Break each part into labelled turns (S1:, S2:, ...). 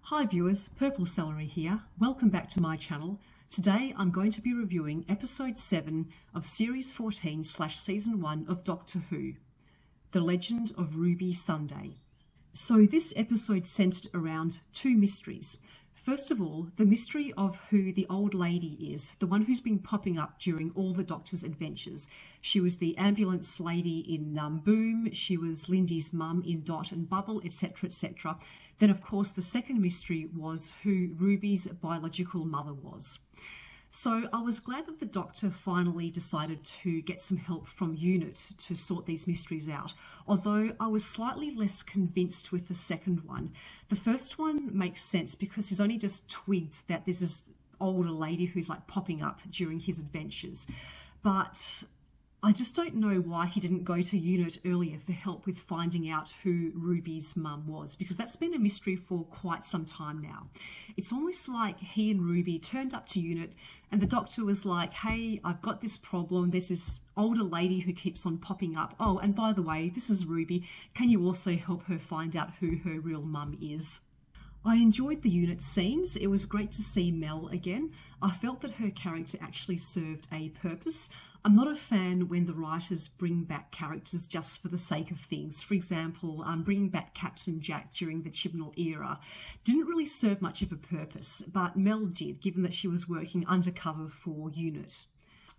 S1: Hi viewers, Purple Celery here. Welcome back to my channel. Today I'm going to be reviewing episode 7 of series 14/season 1 of Doctor Who, The Legend of Ruby Sunday. So this episode centered around two mysteries. First of all, the mystery of who the old lady is, the one who's been popping up during all the Doctor's adventures. She was the ambulance lady in Boom, she was Lindy's mum in Dot and Bubble, etc, etc. Then of course the second mystery was who Ruby's biological mother was. So I was glad that the Doctor finally decided to get some help from UNIT to sort these mysteries out, although I was slightly less convinced with the second one. The first one makes sense because he's only just twigged that there's this older lady who's like popping up during his adventures. But I just don't know why he didn't go to UNIT earlier for help with finding out who Ruby's mum was, because that's been a mystery for quite some time now. It's almost like he and Ruby turned up to UNIT and the Doctor was like, hey, I've got this problem. There's this older lady who keeps on popping up. Oh, and by the way, this is Ruby. Can you also help her find out who her real mum is? I enjoyed the UNIT scenes. It was great to see Mel again. I felt that her character actually served a purpose. I'm not a fan when the writers bring back characters just for the sake of things. For example, bringing back Captain Jack during the Chibnall era didn't really serve much of a purpose, but Mel did, given that she was working undercover for UNIT.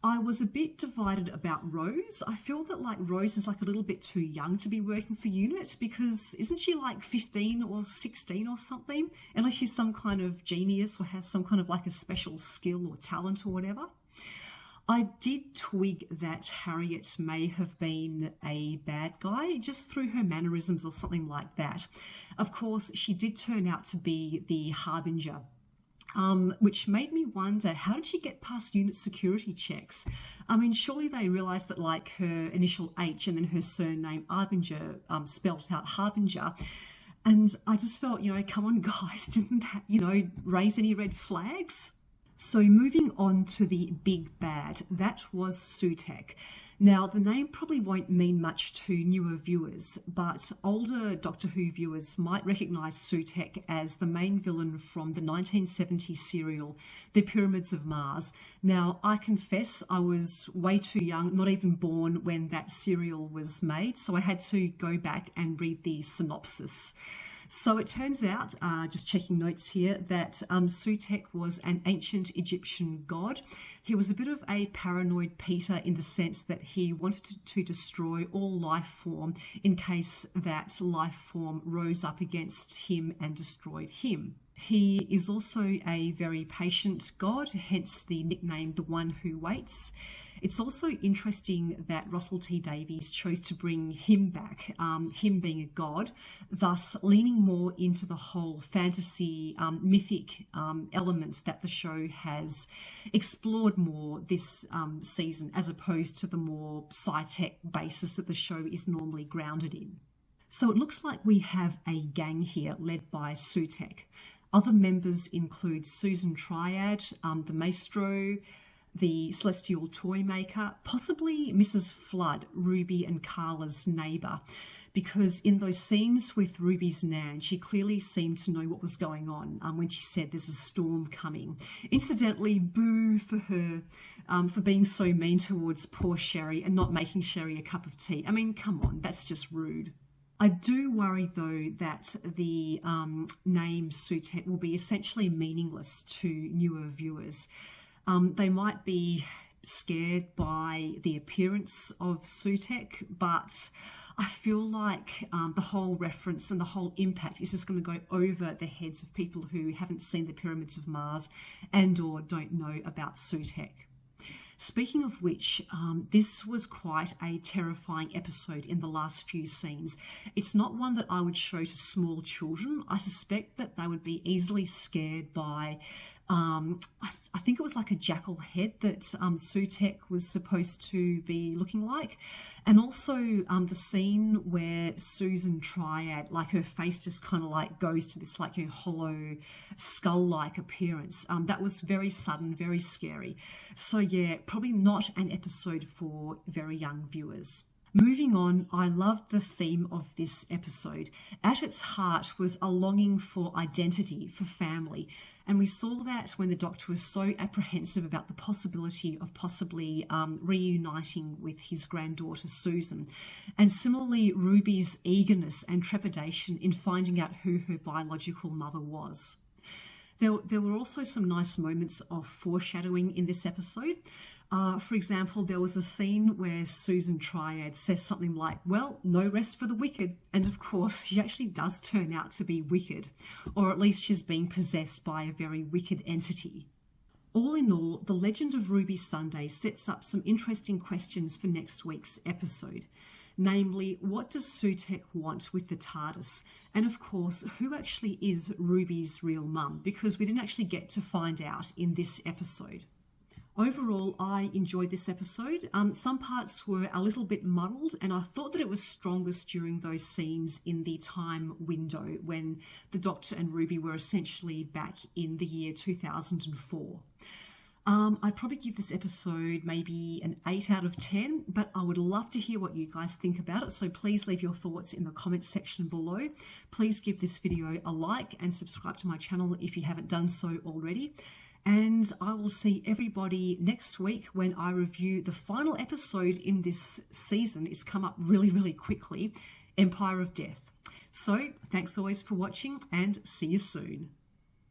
S1: I was a bit divided about Rose. I feel that Rose is a little bit too young to be working for UNIT, because isn't she 15 or 16 or something? Unless she's some kind of genius or has some kind of a special skill or talent or whatever. I did twig that Harriet may have been a bad guy just through her mannerisms or something like that. Of course, she did turn out to be the Harbinger. Which made me wonder, how did she get past UNIT security checks? I mean, surely they realised that her initial H and then her surname Harbinger spelled out Harbinger. And I just felt, come on guys, didn't that, raise any red flags? So moving on to the big bad, that was Sutekh. Now, the name probably won't mean much to newer viewers, but older Doctor Who viewers might recognise Sutekh as the main villain from the 1970 serial, The Pyramids of Mars. Now, I confess I was way too young, not even born when that serial was made, so I had to go back and read the synopsis. So it turns out, just checking notes here, that Sutekh was an ancient Egyptian god. He was a bit of a paranoid Peter in the sense that he wanted to destroy all life form in case that life form rose up against him and destroyed him. He is also a very patient god, hence the nickname The One Who Waits. It's also interesting that Russell T Davies chose to bring him back, him being a god, thus leaning more into the whole fantasy, mythic elements that the show has explored more this season, as opposed to the more sci-tech basis that the show is normally grounded in. So it looks like we have a gang here led by Sutekh. Other members include Susan Triad, the Maestro, the Celestial Toy Maker, possibly Mrs. Flood, Ruby and Carla's neighbour, because in those scenes with Ruby's Nan, she clearly seemed to know what was going on when she said there's a storm coming. Incidentally, boo for her for being so mean towards poor Sherry and not making Sherry a cup of tea. I mean, come on, that's just rude. I do worry, though, that the name Sutekh will be essentially meaningless to newer viewers. They might be scared by the appearance of Sutekh, but I feel like the whole reference and the whole impact is just going to go over the heads of people who haven't seen the Pyramids of Mars and or don't know about Sutekh. Speaking of which, this was quite a terrifying episode in the last few scenes. It's not one that I would show to small children. I suspect that they would be easily scared by, I think it was like a jackal head that Sutekh was supposed to be looking like. And also the scene where Susan Triad, her face just kind of goes to this her hollow skull-like appearance. That was very sudden, very scary. So yeah, probably not an episode for very young viewers. Moving on, I loved the theme of this episode. At its heart was a longing for identity, for family. And we saw that when the Doctor was so apprehensive about the possibility of possibly reuniting with his granddaughter Susan. And similarly, Ruby's eagerness and trepidation in finding out who her biological mother was. There were also some nice moments of foreshadowing in this episode. For example, there was a scene where Susan Triad says something like, well, no rest for the wicked. And of course, she actually does turn out to be wicked, or at least she's being possessed by a very wicked entity. All in all, the Legend of Ruby Sunday sets up some interesting questions for next week's episode. Namely, what does Sutekh want with the TARDIS? And of course, who actually is Ruby's real mum? Because we didn't actually get to find out in this episode. Overall, I enjoyed this episode. Some parts were a little bit muddled, and I thought that it was strongest during those scenes in the time window when the Doctor and Ruby were essentially back in the year 2004. I'd probably give this episode maybe an 8 out of 10, but I would love to hear what you guys think about it. So please leave your thoughts in the comments section below. Please give this video a like and subscribe to my channel if you haven't done so already. And I will see everybody next week when I review the final episode in this season. It's come up really, really quickly, Empire of Death. So thanks always for watching and see you soon.